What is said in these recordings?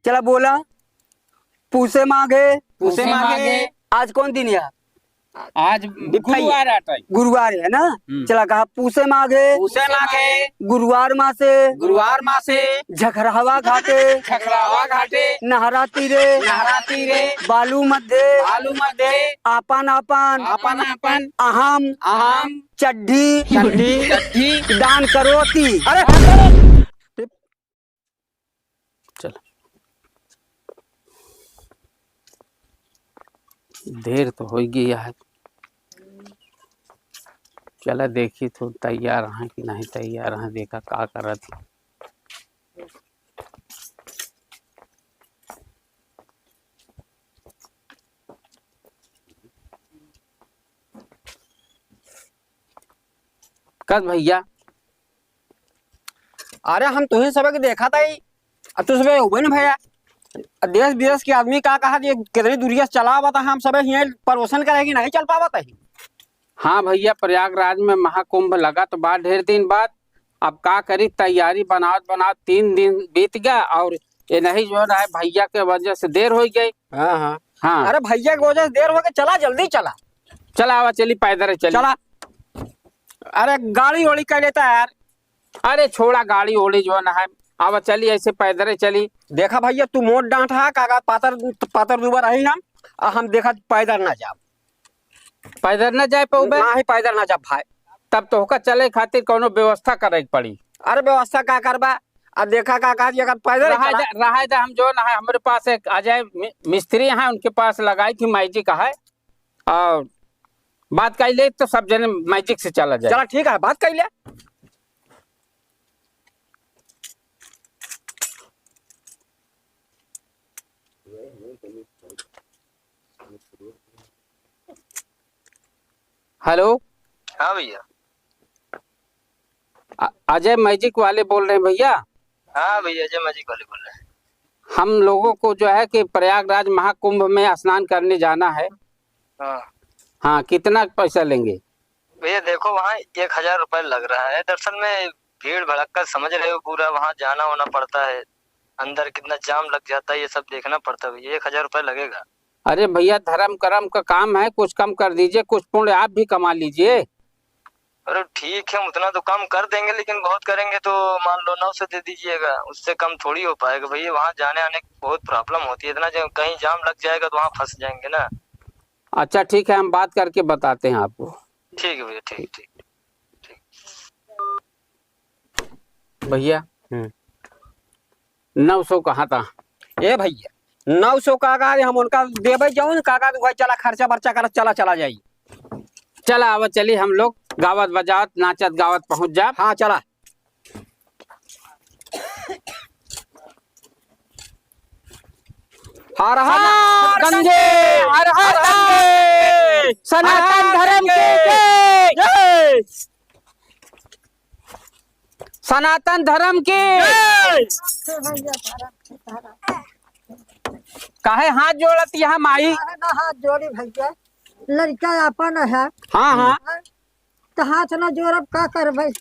चला बोला। पूसे मांगे पूसे मांगे। आज कौन दिन है? आज गुरुवार आता है। गुरुवार है ना। चला कहा पूसे मांगे पूसे मांगे। गुरुवार मासे गुरुवार मासे। झखरावा घाटे झखरावा घाटे। नहरा तीरे बालू मध्ये आपन आपन अपन अहम अहम चड्ढी दान करोती। अरे चल देर तो हो गई है। चला देखी तो तैयार हैं कि नहीं तैयार हैं, देखा का कर रहा थी। कद भैया अरे हम तुम्हें सबक देखा था ही तू सब हुए ना भैया। देश विदेश के आदमी का कहा कितनी दूरिया चला हुआ था, हम सब यहाँ परोसन करेगी नहीं चल पावा था। हाँ भैया, प्रयागराज में महाकुंभ लगा तो बाद ढेर दिन बाद। अब का करी, तैयारी बनावत 3 दिन बीत गया और ये नहीं जो है भैया के वजह से देर हो गई। हाँ अरे भैया की वजह से देर हो गई, चला जल्दी चला आवा चली पैदल चला। अरे गाड़ी ओड़ी कर लेता यार। अरे छोड़ा गाड़ी ओड़ी जो है, आवा चली ऐसे पैदल चली। देखा भैया तू मोट डांट है काका पातर दुबर रही हम देखा पैदल ना जा पाऊबे ना ही पैदल ना जा भाई। तब तो होकर चले खातिर कोनो व्यवस्था करे पड़ी। अरे व्यवस्था का करबा, अब देखा काका जी अगर पैदल रहा हम जो ना है, हमारे पास एक अजय मिस्त्री है, उनके पास लगाई थी मैजिक है और बात कर ले तो सब जने मैजिक से चला जाए। चला ठीक है बात कर ले। हेलो। हाँ भैया। अजय मैजिक वाले बोल रहे हैं भैया? हाँ भैया अजय मैजिक वाले बोल रहे हैं। हम लोगों को जो है कि प्रयागराज महाकुंभ में स्नान करने जाना है। हाँ कितना पैसा लेंगे? भैया देखो वहाँ 1000 रुपए लग रहा है। दर्शन में भीड़ भड़क्का समझ रहे हो, पूरा वहाँ जाना होना पड़ता है, अंदर कितना जाम लग जाता है, ये सब देखना पड़ता है भैया। 1000 रुपए लगेगा। अरे भैया धर्म करम का काम है, कुछ कम कर दीजिए, कुछ पुण्य आप भी कमा लीजिए। अरे ठीक है, उतना तो कम कर देंगे, लेकिन बहुत करेंगे तो मान लो 900 दे दीजिएगा, उससे कम थोड़ी हो पाएगा भैया। वहाँ जाने आने की बहुत प्रॉब्लम होती है, इतना कहीं जाम लग जाएगा तो वहाँ फंस जाएंगे ना। अच्छा ठीक है, हम बात करके बताते हैं आपको। ठीक है भैया, ठीक। भैया 900 कहा था? ए भैया 900 काका हम उनका देवे जाऊँ काका तो भाई चला खर्चा बर्चा कर चला जाई। चला आवा चली, हम लोग गावत बजावत नाचत गावत पहुंच जा। हाँ चला। हर हर गंगे, हर हर गंगे, सनातन धर्म की जय, सनातन धर्म की काहे हाथ जोड़त यहाँ माई? हाथ जोड़ी भैया, लड़का अपन है। हाँ तो हाथ न जोड़ब का कर भाई।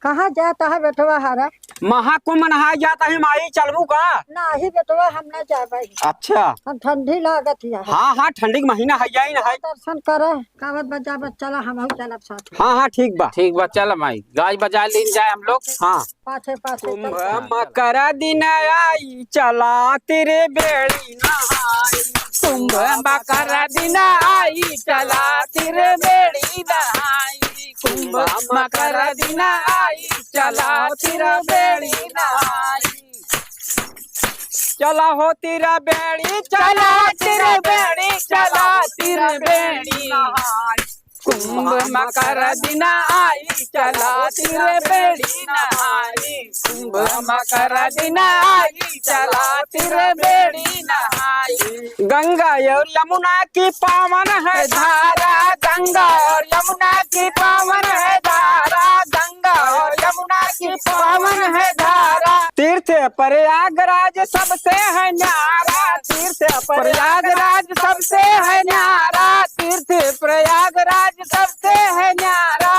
कहाँ जाता है बेटवा हारा? महाकुंभ नहा जाता है माई, चलबू का? नहीं बेटवा हम न जा भाई। अच्छा हम ठंडी लागत है। हाँ ठंडी का महीना है जाई ना है। दर्शन कर कावत बजावत चला, हम चलब साथ। हाँ ठीक बा चल माई, गाय बजा लीन जाए हम लोग। हाँ पाछे कुंभ मकर दिन आई चला तेरे बेड़ी नहाई। कुंभ मकर दिन आई चला तेरे बेड़ी नहाई। कुंभ मकर दिन आई चला तेरा बेड़ी नहाई। चला हो तेरा बेड़ी चला तेरे बेड़ी, चला तेरे बेड़ी नहाई। कुंभ मकर दिन आई चला तेरे बेड़ी नहाई। कुंभ मकर दिन आई चला तेरे बेड़ी नहाई। गंगा और यमुना की पावन है धारा, गंगा और यमुना की पावन है धारा, गंगा और यमुना की पावन है धारा। तीर्थ प्रयागराज सबसे है न्यारा, तीर्थ प्रयागराज सबसे है न्यारा, तीर्थ प्रयागराज सबसे है न्यारा।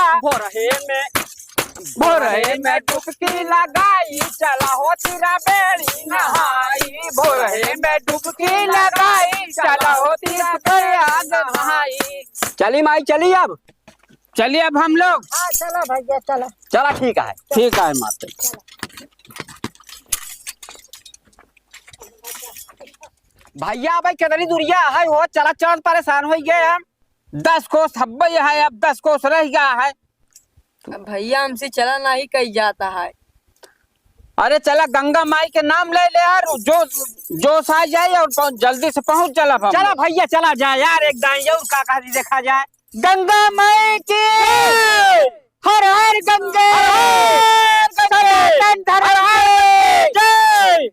भोरहे में डुबकी लगाई चला हो तीरा बेड़ी नहाई। भोरहे में डुबकी लगाई चला हो तीरा प्रयाग नहाई। चली माई चली अब। चलिए अब हम लोग। हाँ चलो भैया चलो। चला ठीक है माता। भैया भाई कितनी दूरिया है हो, चला चल परेशान हो गए हम। 10 कोस हब्बे है, अब 10 कोस रह गया है। भैया हमसे चला नहीं कही जाता है। अरे चला गंगा माई के नाम ले ले यार, जो सा जाए और जल्दी से पहुंच चला। चला भैया चला जाए यार, एक दाई और का देखा जाए। गंगा माई की हर हर गंगे सनातन धर्म जय।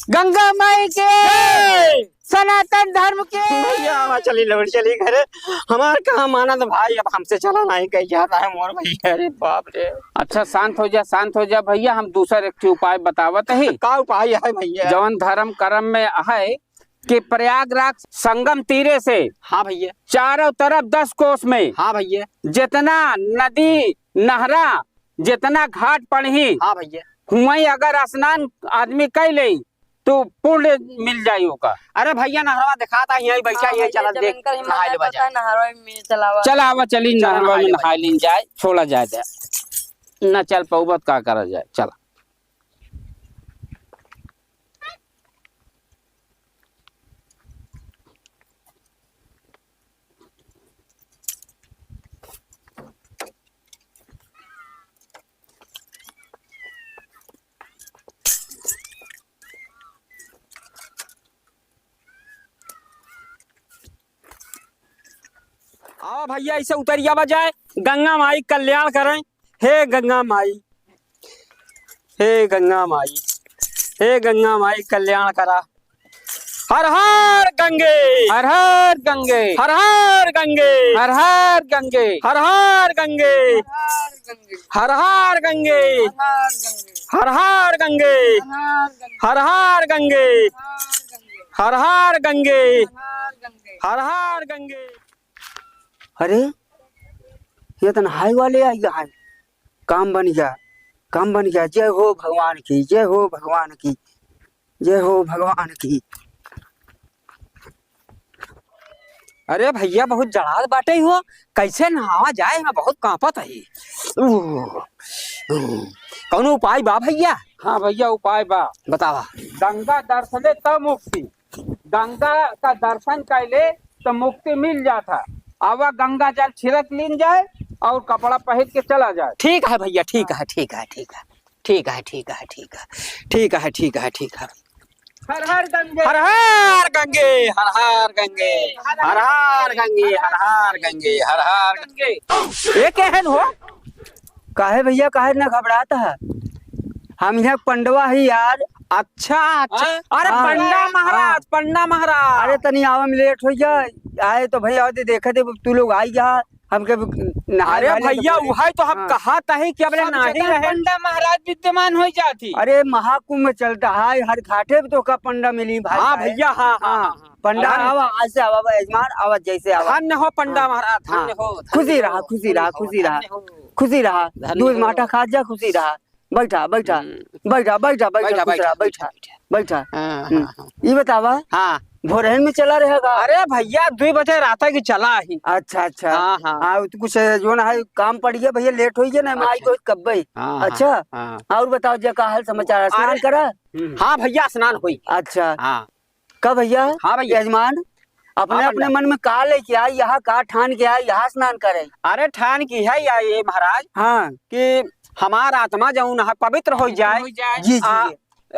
गंगा माई के सनातन धर्म के। भैया चली लौट चली घर, हमार कहाँ माना तो भाई, अब हमसे चला नहीं कही जाता है मोर भैया। अरे बाप रे। अच्छा शांत हो जा भैया, हम दूसरा एक उपाय बतावत है। का उपाय है भैया? जवन धर्म कर्म में है कि प्रयागराज संगम तीरे से, हाँ भैया, चारों तरफ 10 कोस में, हाँ भैया, जितना नदी नहरा जितना घाट पड़ी, हाँ भैया, वहीं अगर स्नान आदमी कर ले तो पुण्य मिल जाये होगा। अरे भैया नहरवा दिखाता यही बैठा, ये चला देख नहा ले बजा। चला आवा चली नहरवा में नहा ली जाए, छोड़ा जाए न चल पौबत का करा जाए। चला आओ भैया इसे उतरिया बजाए, गंगा माई कल्याण करें। हे गंगा माई, हे गंगा माई, हे गंगा माई कल्याण करा। हर हर गंगे, हर हर गंगे, हर हर गंगे, हर हर गंगे, हर हर गंगे, हर हर गंगे, हर हर गंगे, हर हर गंगे, हर हर गंगे, हर हर गंगे। अरे ये तो नहाई वाले आ गया है, काम बन गया, काम बन गया। जय हो भगवान की, जय हो भगवान की, जय हो भगवान की। अरे भैया बहुत जड़ाल बाटे हो, कैसे नहावा जाए, मैं बहुत कांपत है। कौन उपाय बा भैया? हाँ भैया उपाय बा, बतावा। गंगा दर्शने तब मुक्ति, गंगा का दर्शन कैले तो मुक्ति मिल जाता। आवा गंगा जल छिड़क लीन जाए और कपड़ा पहन के चला जाए। ठीक है भैया, ठीक है, ठीक है, ठीक है, ठीक है, ठीक है, ठीक है, ठीक है, ठीक है, ठीक है। हर हर गंगे, हर हर गंगे, हर हर गंगे, हर हर गंगे, हर हर गंगे, हर हर गंगे। ये कहन हो? काहे भैया, काहे ना घबराता है? हम यहाँ पंडवा ही यार। अच्छा अच्छा। अरे हाँ। पंडा महाराज, पंडा महाराज। अरे तनी आवा में लेट हो जाए, आए तो भैया देखे थे तू लोग आई जा हमके नहारे। अरे भैया वही तो हम कहा था कि अब नहीं रहे। पंडा महाराज विद्यमान हो जाती। अरे महाकुंभ में चलता है, हर घाटे तो का पंडा मिली भाई। हाँ भैया, हाँ हाँ पंडा आवा, आज से आवा यजमान, आवा जैसे आवा। धन्य हो पंडा महाराज, धन्य हो। खुशी रहा, खुशी रहा, खुशी रहा, खुशी रहा। दूध माठा खा जा, खुशी रहा। बैठा बैठा बैठा बैठा बैठा बैठा बैठा बैठा। ये बतावा, हाँ भोरहन में चला रहेगा? अरे भैया 2 बजे रात की चला ही। अच्छा अच्छा, हाँ हाँ तो कुछ जो ना है काम पड़ गया भैया, लेट हो गया ना, मैं आई तो कब भाई। अच्छा और बताओ जी का हाल समाचार, स्नान करा? हाँ भैया स्नान हुई। अच्छा कब भैया? हाँ भैया यजमान अपने अपने मन में का ले के आई, यहाँ का ठान के आई यहाँ स्नान करे? अरे ठान की है या ये महाराज, हाँ कि हमारा आत्मा जौन है पवित्र हो जाए, जी जी,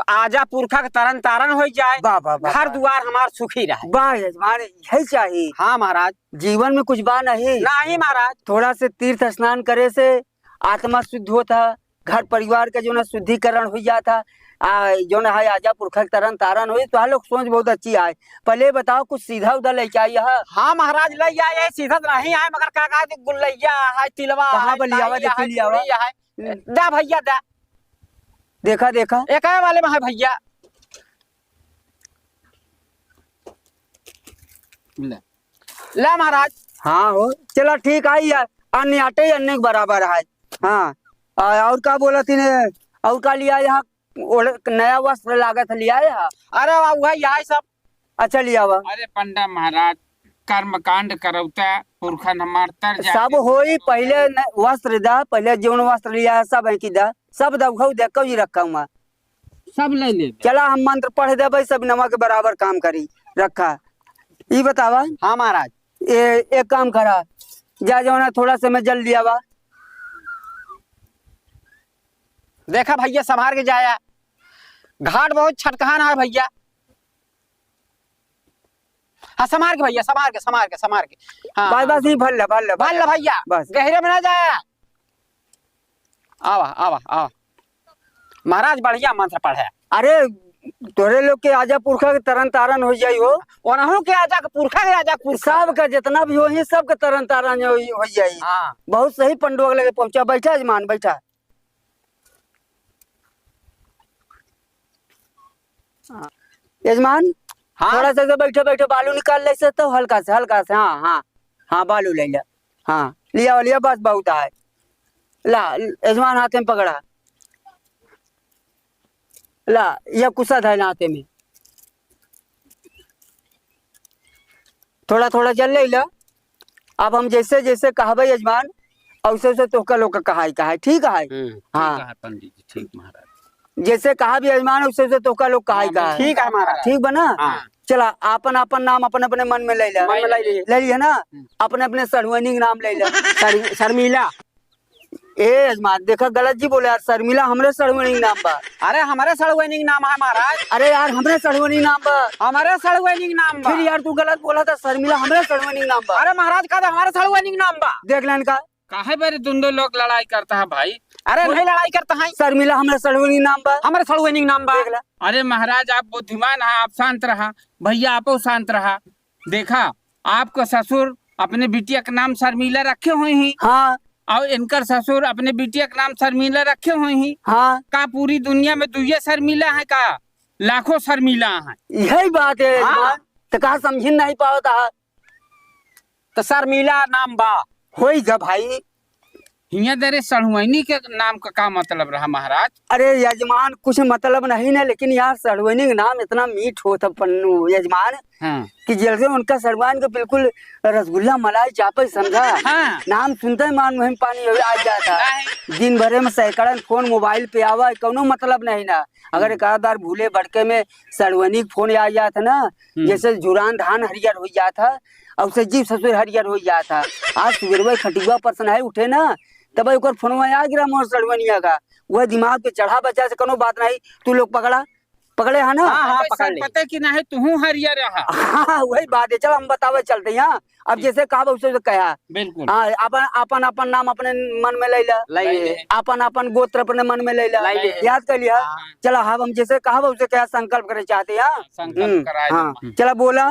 आजा पुरखा के तरन तारण हो जाए, घर द्वार हमार सुखी रहे। वाह यजमान यही चाहिए। हाँ महाराज, जीवन में कुछ बा नहीं महाराज, थोड़ा से तीर्थ स्नान करे से आत्मा शुद्ध होता, घर परिवार का जो ना शुद्धिकरण हो जाता, जो ना है आजा पुरखा के तरन तारण हो। तो लोग सोच बहुत अच्छी आए। पहले बताओ कुछ सीधा उधर लेके आई है? हाँ महाराज ले आए, सीधा नहीं आए मगर का गुल्लैया है, तिलवा है, दा भैया दा। देखा देखा एक वाले में है भैया। ले महाराज। हाँ हो चलो ठीक है यार, अन्य आटे अन्य के बराबर है। हाँ और का बोला तीने और का लिया यहाँ नया वस्त्र लागत लिया यहाँ। अरे वह यह सब। अच्छा लिया हुआ अरे पंडा महाराज कर्म कांड करौता पुरखन हमार तर सब होई पहले वस्त्र दा पहले जीवन वस्त्र लिया है सब है की दा सब दबखऊ देखो ही रखा हुआ सब ले ले। चला हम मंत्र पढ़ दे सब नमक के बराबर काम करी रखा। ये बतावा। हाँ महाराज। एक काम करा जा जाना थोड़ा समय जल लिया बा। देखा भैया संभार के जाया घाट बहुत छटकहान है भैया। हाँ संभार के भैया संभार के हाँ बस नहीं भल भैया बस गहरे में ना जाया। आवा महाराज बढ़िया मंत्र पढ़े। अरे तोरे लोग के आजा पुरखा के तरन तारन हो जाई हो ओनहु के आजा के पुरखा के आजा सब का जितना भी हो ही सब के तरन तारन हो जाई। हाँ बहुत सही पंडुआ लगे पहुंचा। बैठा यजमान बैठा। यजमान हाँ थोड़ा सा बैठे बैठे बालू निकाल ले से तो हल्का से हाँ हाँ हाँ बालू ले लिया। हाँ लिया बस बहुत है। ला यजमान हाथ में पकड़ा ला यह कुसा था हाथे में थोड़ा थोड़ा जल ले ला। अब हम जैसे जैसे कहबे यजमान वैसे तोहका लोग कहा ठीक है। हाँ पंडित जी ठीक महाराज जैसे कहा भी यजमान वैसे तोहका लोग कहा ठीक है महाराज। ठीक बना। चला अपन अपन नाम अपने अपने मन में ले लिया ना अपने अपने सरवनी नाम ले लिया। शर्मिला। ए यजमान देखा गलत जी बोले यार शर्मिला हमरे सरवनी नाम बा। अरे हमारे सड़वैनिक नाम है महाराज। अरे यार हमरे सरवनी नाम बा। हमारे सड़वैनिक नाम बा। फिर यार तू गलत बोला था शर्मिला हमरे सरवनी नाम बा। अरे महाराज का हमारे सड़वैनिक नाम बा। देख लेन का काहे बारे दोनों लोग लड़ाई करता है भाई। अरे नहीं लड़ाई करता है शर्मिला हमरे सरवनी नाम बा। हमारे सड़वैनिक नाम बा। देख ला। अरे महाराज आप बुद्धिमान है आप शांत रहा भैया आप शांत रहा। देखा आपका ससुर अपने बिटिया का नाम शर्मिला रखे हुए हैं। हाँ और इनकर ससुर अपने बिटिया का नाम शर्मिला रखे हुए हैं। हाँ का पूरी दुनिया में दुइये शर्मिला है का लाखों शर्मिला है। यही बात है यजमान। तो कहा समझ नहीं पाता तो शर्मिला नाम बा होई जा भाई। हिया दरे सड़वैनी के नाम का मतलब रहा महाराज। अरे यजमान कुछ मतलब नहीं ना लेकिन यार सरवनी का नाम इतना मीठ होता पन्नू यजमान हाँ। कि जैसे उनका सरवान को बिल्कुल रसगुल्ला मलाई चापे समझा। हाँ। नाम सुनते ही मान मुहिम पानी आ जाता। दिन भरे में सैकड़न फोन मोबाइल पे आवा कोनो मतलब नहीं ना। अगर एक आधार भूले भड़के में सरवनी फोन आ जाता ना जैसे जुरान धान हरियर हो जाता और उसे जीव ससुर हरियर हो जाता। आज सुबह खटिया पर है उठे ना तब एक फोन आ गिरा मोर सरवनिया का वह दिमाग पे चढ़ा बच्चा से कोनो बात नहीं। तू लोग पकड़े है ना। हाँ, पता कि नहीं तू हरियर रहा। हाँ वही बात है। चलो हम बतावे चलते हैं। अब जैसे कहा उसे कहा बिल्कुल। हाँ अपन अपन नाम अपने मन में ले ला अपन अपन गोत्र अपने मन में ले ला याद कर लिया। चला हाँ हम जैसे कहा उसे क्या संकल्प करे चाहते हैं। हाँ चला बोला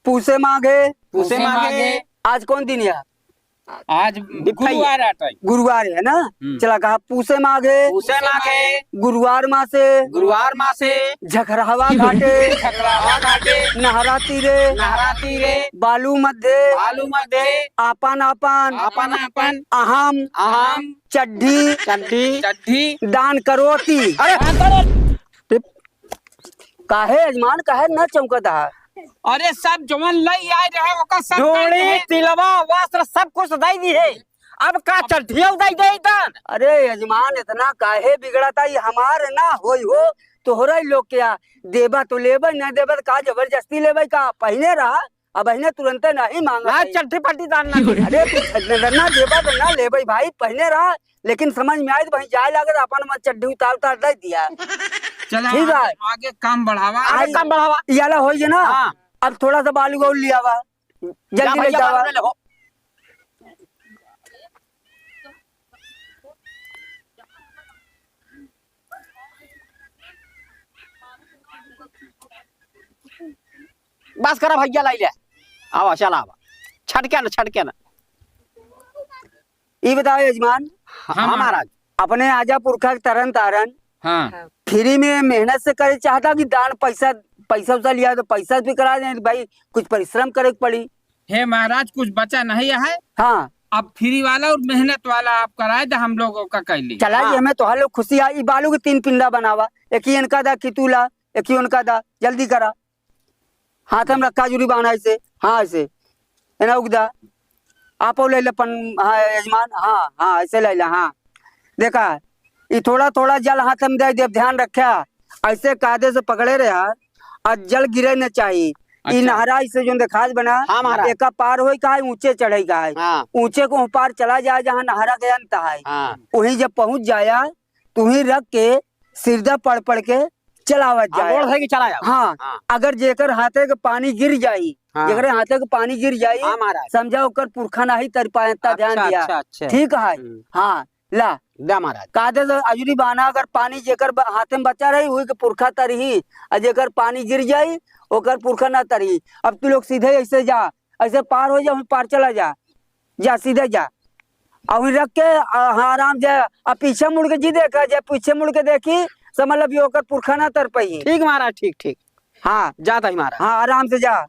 पूसे मांगे आज कौन दिन है। आज गुरुवार है ना। चला कहा पूसे मांगे गुरुवार माँ से झखरावा घाटे नहरा तीरे बालू मध्य आपन अहम चड्ढी दान करोती। काहे यजमान काहे न चमकता है। अरे सब जवन लई आए रहे ओका सब जोड़ी तिलवा वस्त्र सब कुछ दई दी है। अब का चड्ढिया दई दे दान। अरे यजमान इतना काहे बिगड़ता ये हमारे ना होई हो तोहरा लोग क्या देबा तो लेबा न देबा का जबरदस्ती लेबा का पहने रहा अब पहने तुरंत नहीं मांगा चड्ढी पट्टी दान ना। अरे ना देबा तो ना लेबा भाई पहने रहा लेकिन समझ में आए तो वही जाए लगे अपन में चड्ढी उतार दे दिया। ठीक है आगे काम बढ़ावा याला हो ना। अब थोड़ा सा बालू गोल लिया हुआ जल्दी ले जावा। बस करा भैया लाई ले आवा चला आवा छटके ना। ये बताओ यजमान। हाँ महाराज। अपने आजा पुरखा तरन तारन हाँ। फ्री में मेहनत से करे चाहता कि दान पैसा लिया तो पैसा भी करा दे भाई कुछ परिश्रम करे पड़ी। हे महाराज कुछ बचा नहीं है। हाँ अब फ्री वाला और मेहनत वाला आप कराए थे, हम लोगों का कैली। चला जी हमें तो हलो खुशी आई। बालू के 3 पिंडा बनावा, एक ही इनका दा कितूला, एक ही उनका दा, जल्दी करा। हाथ हम रखा जुरी बाना ऐसे, हाँ ऐसे है ना उगदा। आप ले ले हाँ यजमान, हाँ हाँ ऐसे ले ले। हाँ देखा ये थोड़ा थोड़ा जल हाथ में दे दे, ध्यान रखा ऐसे कायदे से पकड़े रहे यार, और जल गिरे न चाहिए। अच्छा। नहरा इसे जो खास बना, हाँ एक पार हो का है, ऊंचे चढ़े का है। हाँ। ऊंचे को पार चला जाए जहाँ नहरा गया न है, हाँ। वहीं जब पहुंच जाया तू ही रख के सिरदा पड़ पड़ के चलावत जाए। चलाया। हाँ, हाँ। अगर जेकर हाथे के पानी गिर जाई, हाँ। जेकर हाथे के पानी गिर जाई, हाँ महाराज। समझा ओकर पुरखा नहीं तर पाता, ध्यान दिया। अच्छा। ठीक है। हाँ ला दा महाराज। कादे से अजूरी बाना, अगर पानी जेकर हाथे में बचा रही हुई के पुरखा तरही, और जेकर पानी गिर जाई ओकर पुरखा ना तरही। अब तू लोग सीधे ऐसे जा, ऐसे पार हो जा, पार चला जा, जा सीधे जा, और रख के हाँ आराम जा। अब पीछे मुड़ के जी देखा, जब पीछे मुड़ के देखी समझ लब ओकर पुरखा ना तर पाई। ठीक महाराज, ठीक ठीक। हाँ जाता ही महाराज। हाँ आराम से जा।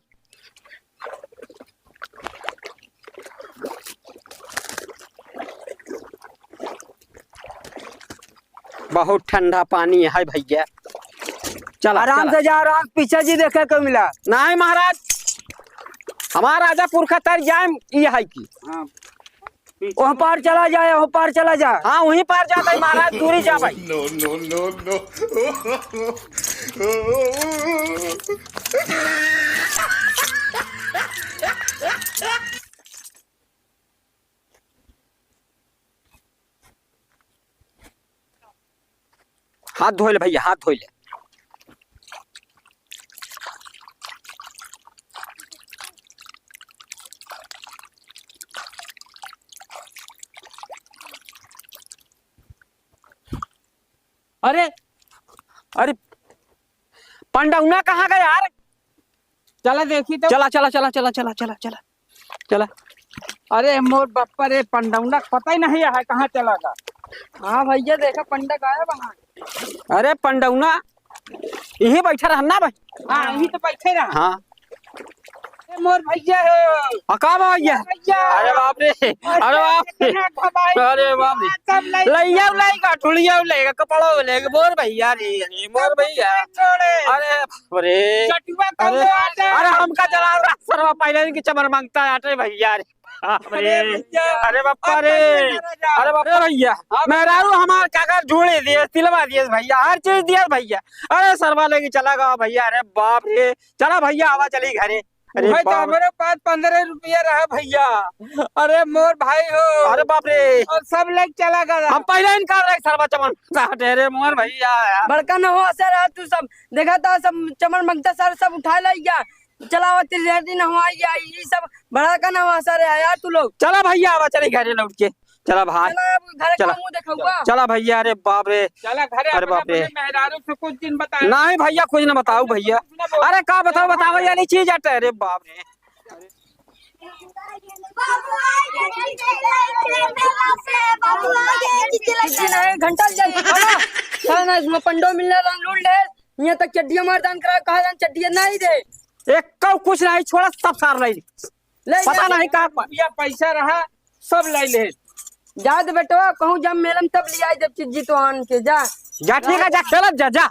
बहुत ठंडा पानी है भैया। चल आराम से जा, आराम। पीछे जी देखे को मिला नहीं महाराज, हमारा राजा पुरखा तर जाए ये है की। वहाँ पार चला जाए, वहाँ पार चला जा। हाँ वहीं पार जाता है महाराज, दूरी जा भाई। हाथ धो ले भैया, हाथ धो ले। अरे अरे पंडौना कहाँ गया यार? चला देखी तो। चला। अरे मोर बप्पा रे, पंडौना पता ही नहीं है कहाँ चला गया। हाँ भैया देखा पंडा गायब वहाँ। अरे पंडौना यही बैठा रहना भाई। हाँ यही तो बैठे रहा। हाँ मोर भैया है। का भैया? अरे बाप रे, अरे बाप रे, अरे बाप रे, लैया लेगा, ठुलिया लेगा, कपड़ा लेगा, मोर भैया रे, मोर भैया। अरे बाप रे, अरे हमका जला सरवा पहले की चमर मांगता है आटे भैया रे। अरे बापा रे, अरे बाप रे भैया, मेहरारू हमारे कागज जोड़े दिए, तिलवा दिए भैया, हर चीज दिया भैया। अरे सरवा लेके चला गया भैया। अरे बाप रे, चला भैया आवा चली घरे। अरे भाई तो हमारे पास 15 रुपया रहा भैया। अरे मोर भाई हो। अरे बाप रे, और सब लेके चला गया। हम पहले इनकार रहे सरवा चमन रे मोर भैया। बड़का न हो सर, तू सब देखा था, सब चमन मंगता सर सब उठा लिया, चलावा दिन हुआ ये सब बड़ा का ना हुआ सर यार तू लोग। चला भैया आवा चली घरे लौट के। चला भाई, चला भैया। अरे बाप रे, चला घरे। अरे बाप रे, मेहरारू से कुछ दिन बता। नहीं भैया कुछ न बताओ भैया। अरे का बताओ यानी चीज हटे। अरे बाप रे, घंटा ना इसमें पंडो मिलने लूट ले, यहाँ तक चड्डिया मारदान करा, कहा चड्डिया नहीं दे, एक कुछ नहीं छोड़ा, सब सार ले पता नहीं का पैसा रहा सब ले ले। जा दे बेटवा, कहूँ जब मेलम तब लिया जब चीज तो आन के जा। ठीक है, जा खेलत जा।